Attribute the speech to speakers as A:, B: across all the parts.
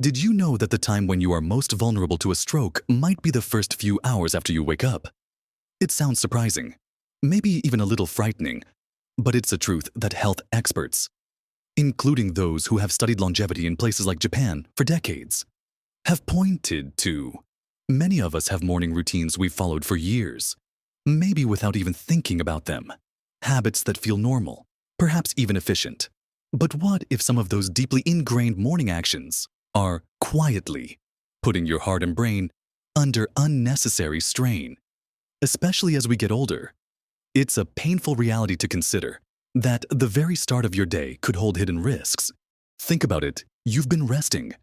A: Did you know that the time when you are most vulnerable to a stroke might be the first few hours after you wake up? It sounds surprising, maybe even a little frightening, but it's a truth that health experts, including those who have studied longevity in places like Japan for decades, have pointed to. Many of us have morning routines we've followed for years, maybe without even thinking about them. Habits that feel normal, perhaps even efficient. But what if some of those deeply ingrained morning actions are quietly putting your heart and brain under unnecessary strain? Especially as we get older, it's a painful reality to consider that the very start of your day could hold hidden risks. Think about it. You've been resting.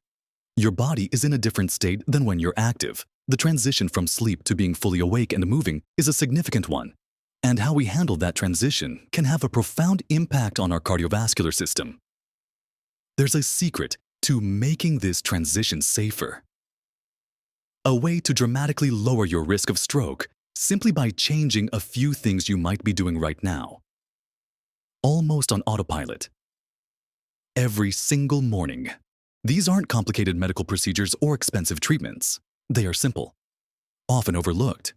A: Your body is in a different state than when you're active. The transition from sleep to being fully awake and moving is a significant one. And how we handle that transition can have a profound impact on our cardiovascular system. There's a secret to making this transition safer. A way to dramatically lower your risk of stroke simply by changing a few things you might be doing right now. Almost on autopilot. Every single morning. These aren't complicated medical procedures or expensive treatments. They are simple, often overlooked.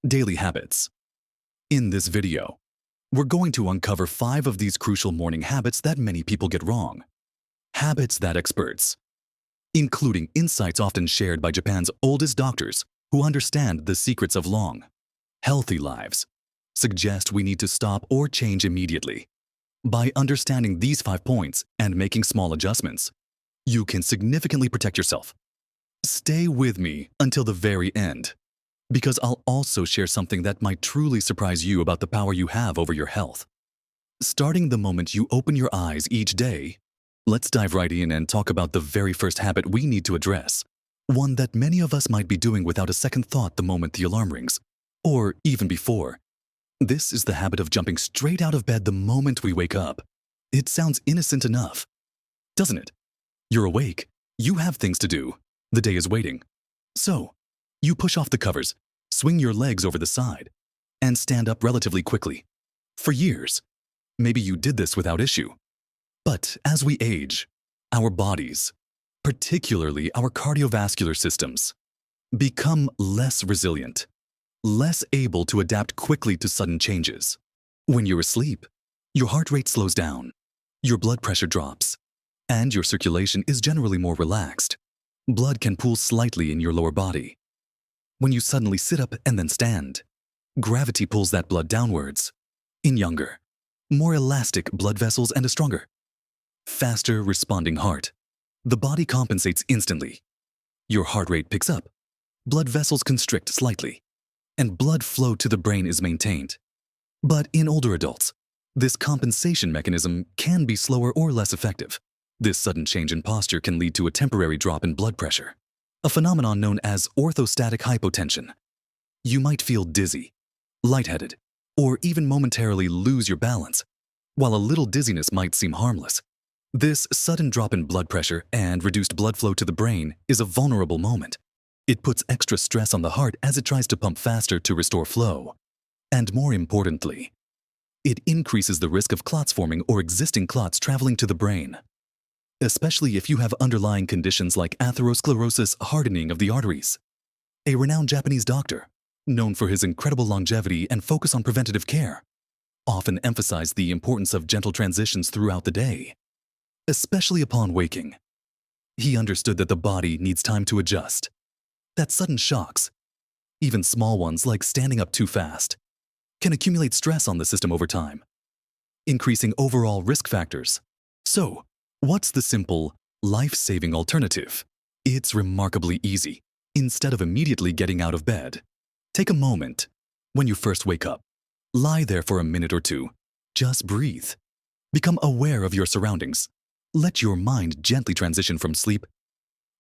A: Daily habits. In this video, we're going to uncover 5 of these crucial morning habits that many people get wrong. Habits that experts, including insights often shared by Japan's oldest doctors who understand the secrets of long, healthy lives, suggest we need to stop or change immediately. By understanding these 5 points and making small adjustments, you can significantly protect yourself. Stay with me until the very end, because I'll also share something that might truly surprise you about the power you have over your health. Starting the moment you open your eyes each day, let's dive right in and talk about the very first habit we need to address, one that many of us might be doing without a second thought the moment the alarm rings, or even before. This is the habit of jumping straight out of bed the moment we wake up. It sounds innocent enough, doesn't it? You're awake, you have things to do, the day is waiting. So, you push off the covers, swing your legs over the side, and stand up relatively quickly. For years, maybe you did this without issue. But as we age, our bodies, particularly our cardiovascular systems, become less resilient, less able to adapt quickly to sudden changes. When you're asleep, your heart rate slows down, your blood pressure drops, and your circulation is generally more relaxed. Blood can pool slightly in your lower body. When you suddenly sit up and then stand, gravity pulls that blood downwards. In younger, more elastic blood vessels and a stronger, faster responding heart, the body compensates instantly. Your heart rate picks up, blood vessels constrict slightly, and blood flow to the brain is maintained. But in older adults, this compensation mechanism can be slower or less effective. This sudden change in posture can lead to a temporary drop in blood pressure, a phenomenon known as orthostatic hypotension. You might feel dizzy, lightheaded, or even momentarily lose your balance. While a little dizziness might seem harmless, this sudden drop in blood pressure and reduced blood flow to the brain is a vulnerable moment. It puts extra stress on the heart as it tries to pump faster to restore flow. And more importantly, it increases the risk of clots forming or existing clots traveling to the brain, especially if you have underlying conditions like atherosclerosis, hardening of the arteries. A renowned Japanese doctor, known for his incredible longevity and focus on preventative care, often emphasized the importance of gentle transitions throughout the day, especially upon waking. He understood that the body needs time to adjust, that sudden shocks, even small ones like standing up too fast, can accumulate stress on the system over time, increasing overall risk factors. So, what's the simple, life-saving alternative? It's remarkably easy. Instead of immediately getting out of bed, take a moment when you first wake up. Lie there for a minute or two. Just breathe. Become aware of your surroundings. Let your mind gently transition from sleep.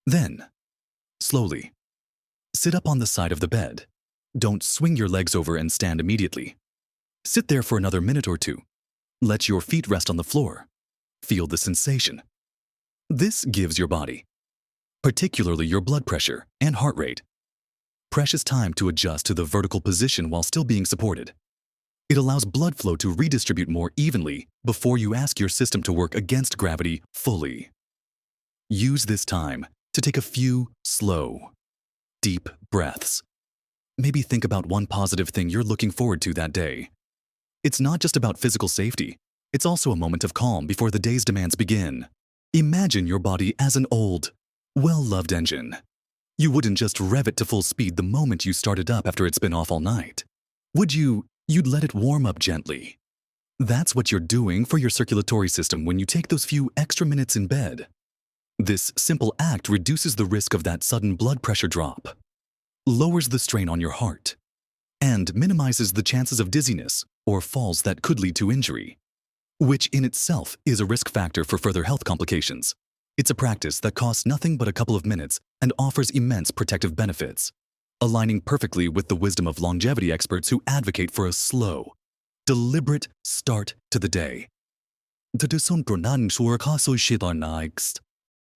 A: Then, slowly, sit up on the side of the bed. Don't swing your legs over and stand immediately. Sit there for another minute or two. Let your feet rest on the floor. Feel the sensation. This gives your body, particularly your blood pressure and heart rate, precious time to adjust to the vertical position while still being supported. It allows blood flow to redistribute more evenly before you ask your system to work against gravity fully. Use this time to take a few slow, deep breaths. Maybe think about one positive thing you're looking forward to that day. It's not just about physical safety. It's also a moment of calm before the day's demands begin. Imagine your body as an old, well-loved engine. You wouldn't just rev it to full speed the moment you start it up after it's been off all night. You'd let it warm up gently. That's what you're doing for your circulatory system when you take those few extra minutes in bed. This simple act reduces the risk of that sudden blood pressure drop, lowers the strain on your heart, and minimizes the chances of dizziness or falls that could lead to injury, which in itself is a risk factor for further health complications. It's a practice that costs nothing but a couple of minutes and offers immense protective benefits, aligning perfectly with the wisdom of longevity experts who advocate for a slow, deliberate start to the day.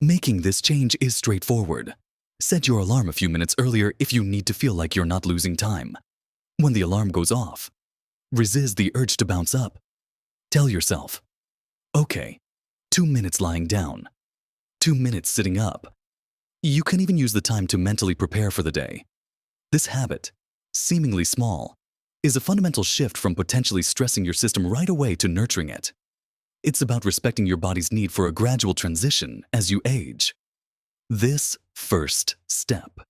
A: Making this change is straightforward. Set your alarm a few minutes earlier if you need to feel like you're not losing time. When the alarm goes off, resist the urge to bounce up. Tell yourself, okay, 2 minutes lying down, 2 minutes sitting up. You can even use the time to mentally prepare for the day. This habit, seemingly small, is a fundamental shift from potentially stressing your system right away to nurturing it. It's about respecting your body's need for a gradual transition as you age. This first step,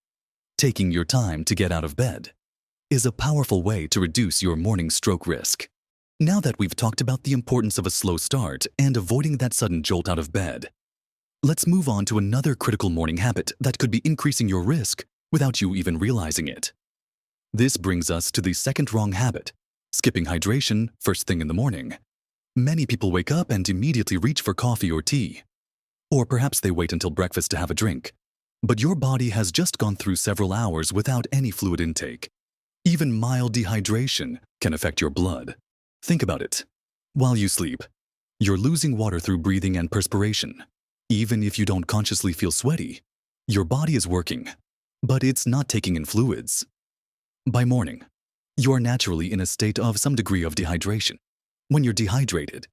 A: taking your time to get out of bed, is a powerful way to reduce your morning stroke risk. Now that we've talked about the importance of a slow start and avoiding that sudden jolt out of bed, let's move on to another critical morning habit that could be increasing your risk without you even realizing it. This brings us to the second wrong habit, skipping hydration first thing in the morning. Many people wake up and immediately reach for coffee or tea. Or perhaps they wait until breakfast to have a drink. But your body has just gone through several hours without any fluid intake. Even mild dehydration can affect your blood. Think about it. While you sleep, you're losing water through breathing and perspiration. Even if you don't consciously feel sweaty, your body is working, but it's not taking in fluids. By morning, you are naturally in a state of some degree of dehydration. When you're dehydrated,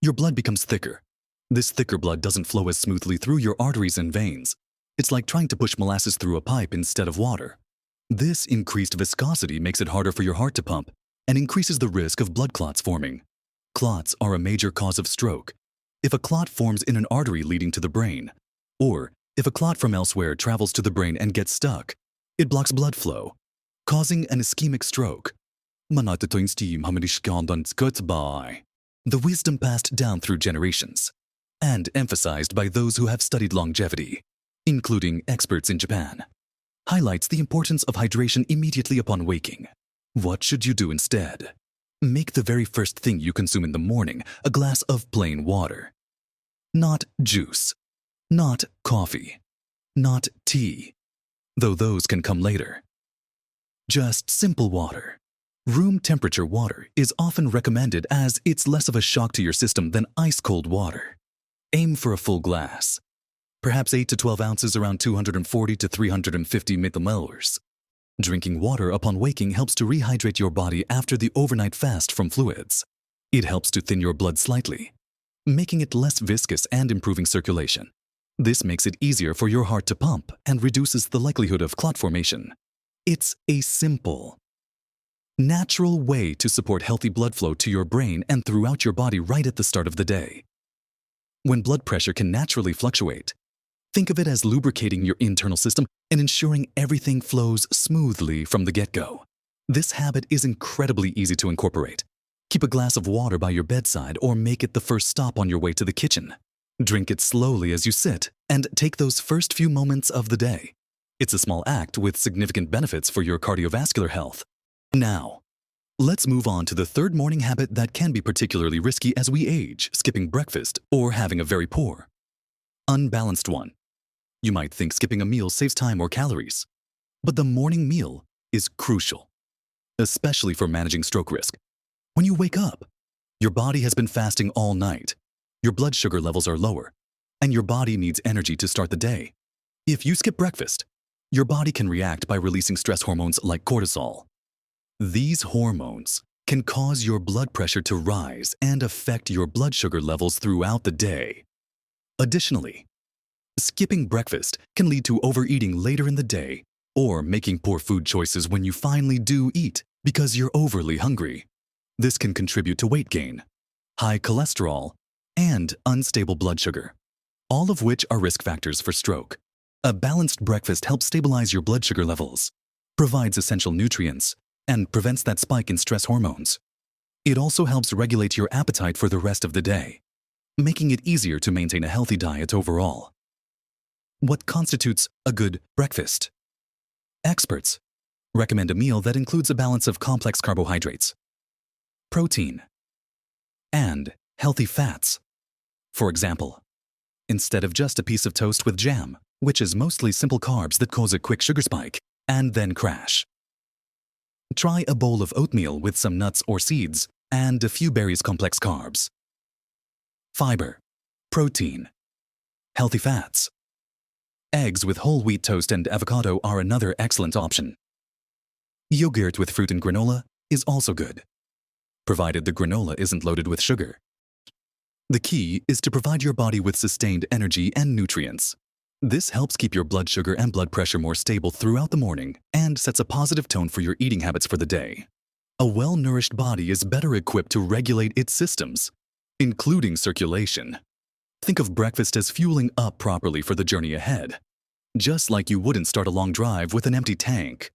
A: your blood becomes thicker. This thicker blood doesn't flow as smoothly through your arteries and veins. It's like trying to push molasses through a pipe instead of water. This increased viscosity makes it harder for your heart to pump and increases the risk of blood clots forming. Clots are a major cause of stroke. If a clot forms in an artery leading to the brain, or if a clot from elsewhere travels to the brain and gets stuck, it blocks blood flow, causing an ischemic stroke. The wisdom passed down through generations and emphasized by those who have studied longevity, including experts in Japan, highlights the importance of hydration immediately upon waking. What should you do instead? Make the very first thing you consume in the morning a glass of plain water. Not juice, not coffee, not tea, though those can come later. Just simple water. Room temperature water is often recommended as it's less of a shock to your system than ice-cold water. Aim for a full glass, perhaps 8 to 12 ounces, around 240 to 350 milliliters. Drinking water upon waking helps to rehydrate your body after the overnight fast from fluids. It helps to thin your blood slightly, making it less viscous and improving circulation. This makes it easier for your heart to pump and reduces the likelihood of clot formation. It's a simple, natural way to support healthy blood flow to your brain and throughout your body right at the start of the day. When blood pressure can naturally fluctuate, think of it as lubricating your internal system and ensuring everything flows smoothly from the get-go. This habit is incredibly easy to incorporate. Keep a glass of water by your bedside or make it the first stop on your way to the kitchen. Drink it slowly as you sit and take those first few moments of the day. It's a small act with significant benefits for your cardiovascular health. Now, let's move on to the third morning habit that can be particularly risky as we age, skipping breakfast or having a very poor, unbalanced one. You might think skipping a meal saves time or calories, but the morning meal is crucial, especially for managing stroke risk. When you wake up, your body has been fasting all night, your blood sugar levels are lower, and your body needs energy to start the day. If you skip breakfast, your body can react by releasing stress hormones like cortisol. These hormones can cause your blood pressure to rise and affect your blood sugar levels throughout the day. Additionally, Skipping breakfast can lead to overeating later in the day or making poor food choices when you finally do eat because you're overly hungry. This can contribute to weight gain, high cholesterol, and unstable blood sugar, all of which are risk factors for stroke. A balanced breakfast helps stabilize your blood sugar levels, provides essential nutrients, and prevents that spike in stress hormones. It also helps regulate your appetite for the rest of the day, making it easier to maintain a healthy diet overall. What constitutes a good breakfast? Experts recommend a meal that includes a balance of complex carbohydrates, protein, and healthy fats. For example, instead of just a piece of toast with jam, which is mostly simple carbs that cause a quick sugar spike and then crash, try a bowl of oatmeal with some nuts or seeds and a few berries complex carbs. Fiber, protein, healthy fats. Eggs with whole wheat toast and avocado are another excellent option. Yogurt with fruit and granola is also good, provided the granola isn't loaded with sugar. The key is to provide your body with sustained energy and nutrients. This helps keep your blood sugar and blood pressure more stable throughout the morning and sets a positive tone for your eating habits for the day. A well-nourished body is better equipped to regulate its systems, including circulation. Think of breakfast as fueling up properly for the journey ahead. Just like you wouldn't start a long drive with an empty tank,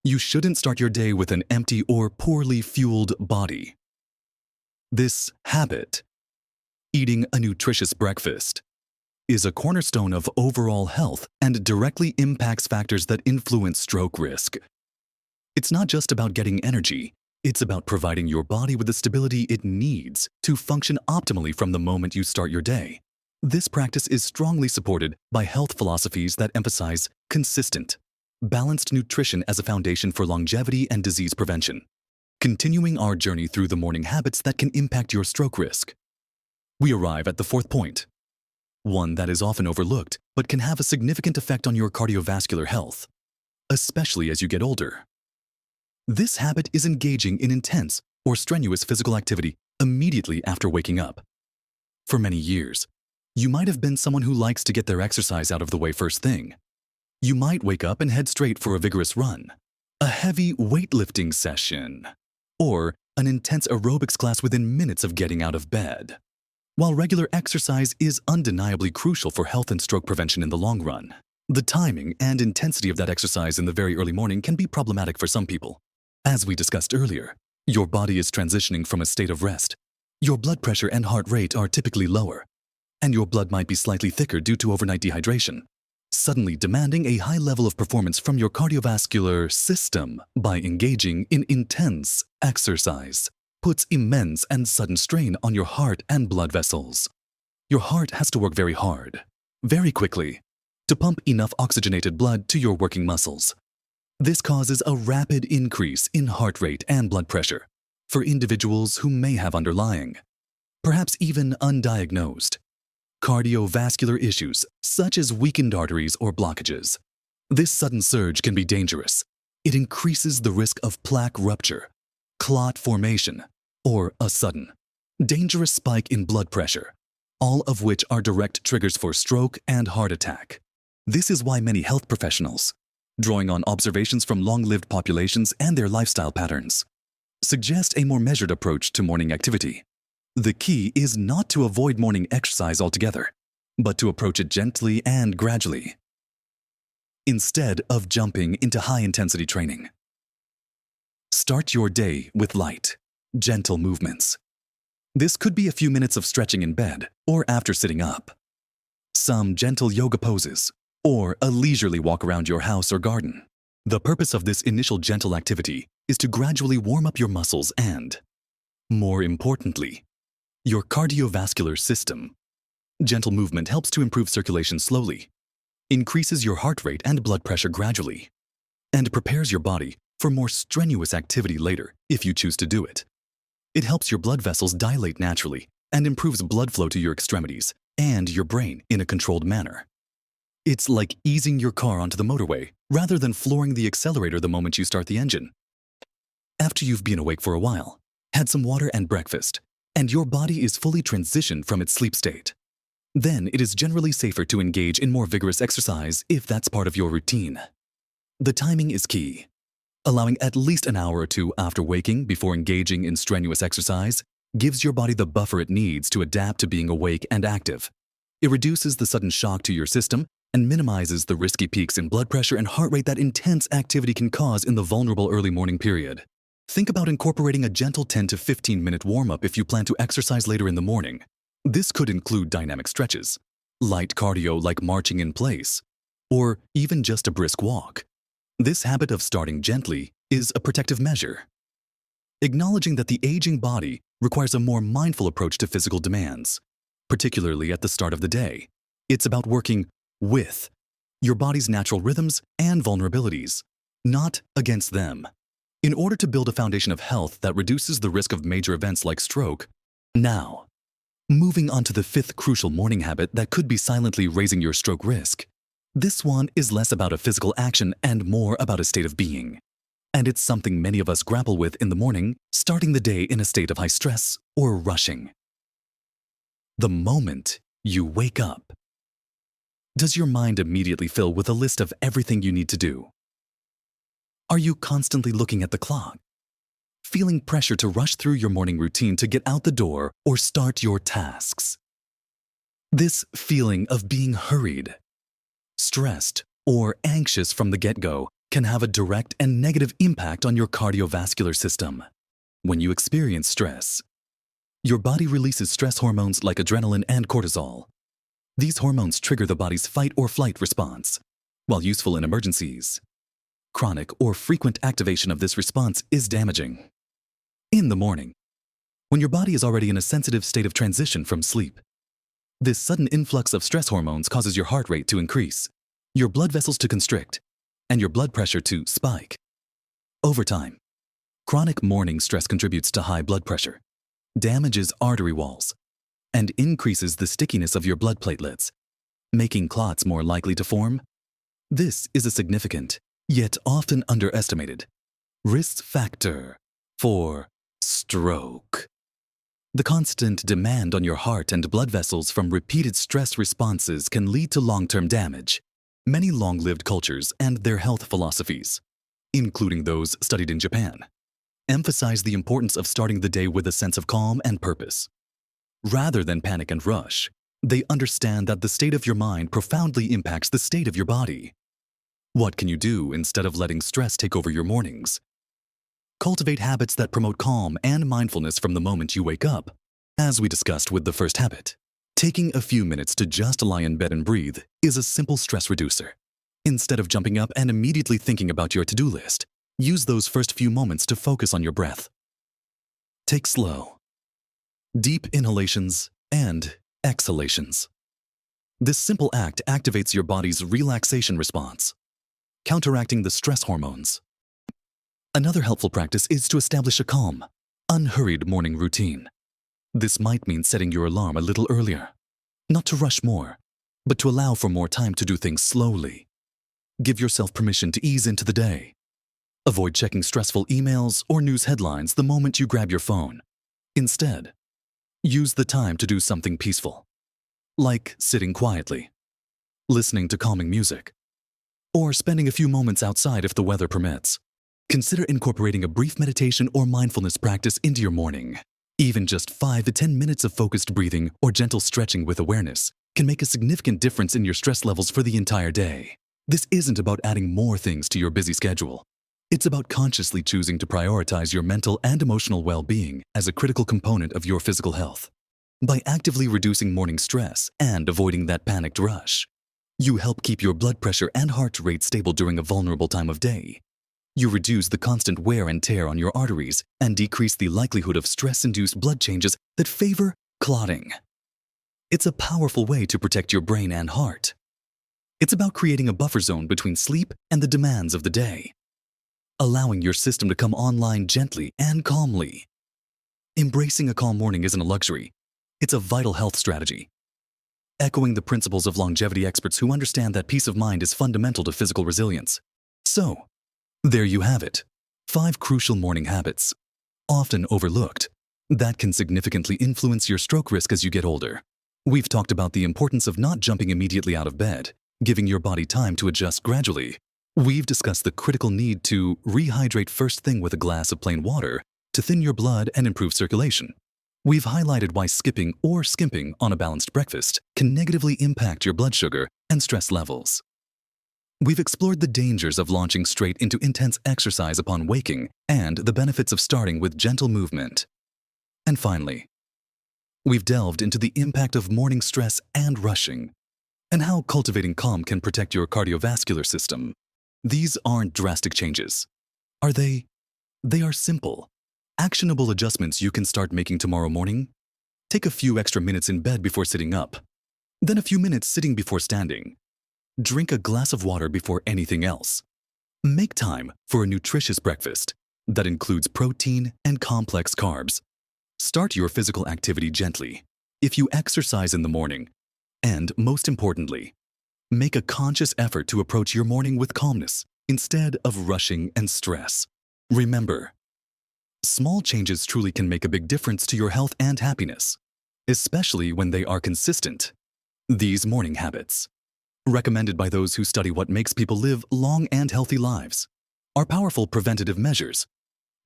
A: you shouldn't start your day with an empty or poorly fueled body. This habit, eating a nutritious breakfast, is a cornerstone of overall health and directly impacts factors that influence stroke risk. It's not just about getting energy, it's about providing your body with the stability it needs to function optimally from the moment you start your day. This practice is strongly supported by health philosophies that emphasize consistent, balanced nutrition as a foundation for longevity and disease prevention. Continuing our journey through the morning habits that can impact your stroke risk, we arrive at the fourth point, one that is often overlooked but can have a significant effect on your cardiovascular health, especially as you get older. This habit is engaging in intense or strenuous physical activity immediately after waking up. For many years, you might have been someone who likes to get their exercise out of the way first thing. You might wake up and head straight for a vigorous run, a heavy weightlifting session, or an intense aerobics class within minutes of getting out of bed. While regular exercise is undeniably crucial for health and stroke prevention in the long run, the timing and intensity of that exercise in the very early morning can be problematic for some people. As we discussed earlier, your body is transitioning from a state of rest. Your blood pressure and heart rate are typically lower, and your blood might be slightly thicker due to overnight dehydration, suddenly demanding a high level of performance from your cardiovascular system by engaging in intense exercise puts immense and sudden strain on your heart and blood vessels. Your heart has to work very hard, very quickly, to pump enough oxygenated blood to your working muscles. This causes a rapid increase in heart rate and blood pressure for individuals who may have underlying, perhaps even undiagnosed, cardiovascular issues such as weakened arteries or blockages. This sudden surge can be dangerous. It increases the risk of plaque rupture, clot formation, or a sudden, dangerous spike in blood pressure, all of which are direct triggers for stroke and heart attack. This is why many health professionals, drawing on observations from long-lived populations and their lifestyle patterns, suggest a more measured approach to morning activity. The key is not to avoid morning exercise altogether, but to approach it gently and gradually, instead of jumping into high-intensity training. Start your day with light, gentle movements. This could be a few minutes of stretching in bed or after sitting up, some gentle yoga poses, or a leisurely walk around your house or garden. The purpose of this initial gentle activity is to gradually warm up your muscles and, more importantly, your cardiovascular system. Gentle movement helps to improve circulation slowly, increases your heart rate and blood pressure gradually, and prepares your body for more strenuous activity later if you choose to do it. It helps your blood vessels dilate naturally and improves blood flow to your extremities and your brain in a controlled manner. It's like easing your car onto the motorway rather than flooring the accelerator the moment you start the engine. After you've been awake for a while, had some water and breakfast, and your body is fully transitioned from its sleep state, Then it is generally safer to engage in more vigorous exercise if that's part of your routine. The timing is key. Allowing at least an hour or two after waking before engaging in strenuous exercise gives your body the buffer it needs to adapt to being awake and active. It reduces the sudden shock to your system and minimizes the risky peaks in blood pressure and heart rate that intense activity can cause in the vulnerable early morning period. Think about incorporating a gentle 10 to 15-minute warm-up if you plan to exercise later in the morning. This could include dynamic stretches, light cardio like marching in place, or even just a brisk walk. This habit of starting gently is a protective measure. Acknowledging that the aging body requires a more mindful approach to physical demands, particularly at the start of the day. It's about working with your body's natural rhythms and vulnerabilities, not against them, in order to build a foundation of health that reduces the risk of major events like stroke. Now, moving on to the fifth crucial morning habit that could be silently raising your stroke risk. This one is less about a physical action and more about a state of being. And it's something many of us grapple with in the morning, starting the day in a state of high stress or rushing. The moment you wake up, does your mind immediately fill with a list of everything you need to do? Are you constantly looking at the clock, feeling pressure to rush through your morning routine to get out the door or start your tasks? This feeling of being hurried, stressed, or anxious from the get-go can have a direct and negative impact on your cardiovascular system. When you experience stress, your body releases stress hormones like adrenaline and cortisol. These hormones trigger the body's fight or flight response. While useful in emergencies, chronic or frequent activation of this response is damaging. In the morning, when your body is already in a sensitive state of transition from sleep, this sudden influx of stress hormones causes your heart rate to increase, your blood vessels to constrict, and your blood pressure to spike. Over time, chronic morning stress contributes to high blood pressure, damages artery walls, and increases the stickiness of your blood platelets, making clots more likely to form. This is a significant, yet often underestimated, risk factor for stroke. The constant demand on your heart and blood vessels from repeated stress responses can lead to long-term damage. Many long-lived cultures and their health philosophies, including those studied in Japan, emphasize the importance of starting the day with a sense of calm and purpose. Rather than panic and rush, they understand that the state of your mind profoundly impacts the state of your body. What can you do instead of letting stress take over your mornings? Cultivate habits that promote calm and mindfulness from the moment you wake up. As we discussed with the first habit, taking a few minutes to just lie in bed and breathe is a simple stress reducer. Instead of jumping up and immediately thinking about your to-do list, use those first few moments to focus on your breath. Take slow, deep inhalations and exhalations. This simple act activates your body's relaxation response, counteracting the stress hormones. Another helpful practice is to establish a calm, unhurried morning routine. This might mean setting your alarm a little earlier, not to rush more, but to allow for more time to do things slowly. Give yourself permission to ease into the day. Avoid checking stressful emails or news headlines the moment you grab your phone. Instead, use the time to do something peaceful, like sitting quietly, listening to calming music, or spending a few moments outside if the weather permits. Consider incorporating a brief meditation or mindfulness practice into your morning. Even just 5 to 10 minutes of focused breathing or gentle stretching with awareness can make a significant difference in your stress levels for the entire day. This isn't about adding more things to your busy schedule. It's about consciously choosing to prioritize your mental and emotional well-being as a critical component of your physical health. By actively reducing morning stress and avoiding that panicked rush, you help keep your blood pressure and heart rate stable during a vulnerable time of day. You reduce the constant wear and tear on your arteries and decrease the likelihood of stress-induced blood changes that favor clotting. It's a powerful way to protect your brain and heart. It's about creating a buffer zone between sleep and the demands of the day, allowing your system to come online gently and calmly. Embracing a calm morning isn't a luxury. It's a vital health strategy. Echoing the principles of longevity experts who understand that peace of mind is fundamental to physical resilience. So, there you have it. 5 crucial morning habits, often overlooked, that can significantly influence your stroke risk as you get older. We've talked about the importance of not jumping immediately out of bed, giving your body time to adjust gradually. We've discussed the critical need to rehydrate first thing with a glass of plain water to thin your blood and improve circulation. We've highlighted why skipping or skimping on a balanced breakfast can negatively impact your blood sugar and stress levels. We've explored the dangers of launching straight into intense exercise upon waking and the benefits of starting with gentle movement. And finally, we've delved into the impact of morning stress and rushing, and how cultivating calm can protect your cardiovascular system. These aren't drastic changes, are they? They are simple, actionable adjustments you can start making tomorrow morning. Take a few extra minutes in bed before sitting up, then a few minutes sitting before standing. Drink a glass of water before anything else. Make time for a nutritious breakfast that includes protein and complex carbs. Start your physical activity gently if you exercise in the morning. And most importantly, make a conscious effort to approach your morning with calmness instead of rushing and stress. Remember, small changes truly can make a big difference to your health and happiness, especially when they are consistent. These morning habits, recommended by those who study what makes people live long and healthy lives, are powerful preventative measures.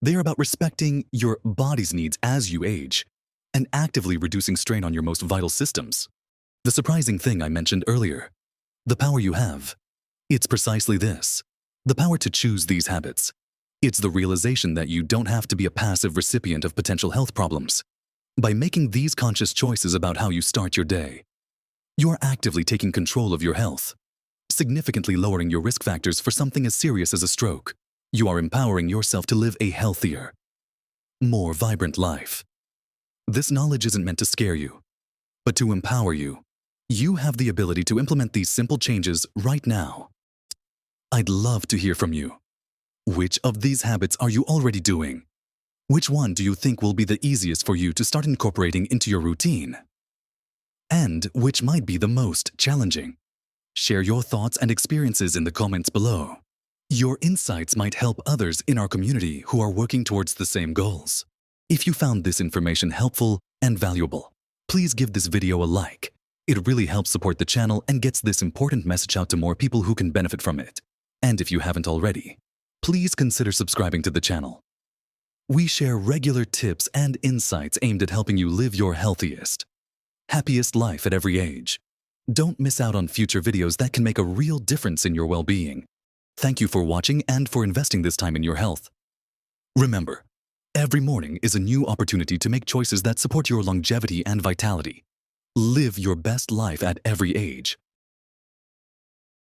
A: They are about respecting your body's needs as you age and actively reducing strain on your most vital systems. The surprising thing I mentioned earlier, the power you have, it's precisely this, the power to choose these habits. It's the realization that you don't have to be a passive recipient of potential health problems. By making these conscious choices about how you start your day, you're actively taking control of your health, significantly lowering your risk factors for something as serious as a stroke. You are empowering yourself to live a healthier, more vibrant life. This knowledge isn't meant to scare you, but to empower you. You have the ability to implement these simple changes right now. I'd love to hear from you. Which of these habits are you already doing? Which one do you think will be the easiest for you to start incorporating into your routine? And which might be the most challenging? Share your thoughts and experiences in the comments below. Your insights might help others in our community who are working towards the same goals. If you found this information helpful and valuable, please give this video a like. It really helps support the channel and gets this important message out to more people who can benefit from it. And if you haven't already, please consider subscribing to the channel. We share regular tips and insights aimed at helping you live your healthiest, happiest life at every age. Don't miss out on future videos that can make a real difference in your well-being. Thank you for watching and for investing this time in your health. Remember, every morning is a new opportunity to make choices that support your longevity and vitality. Live your best life at every age.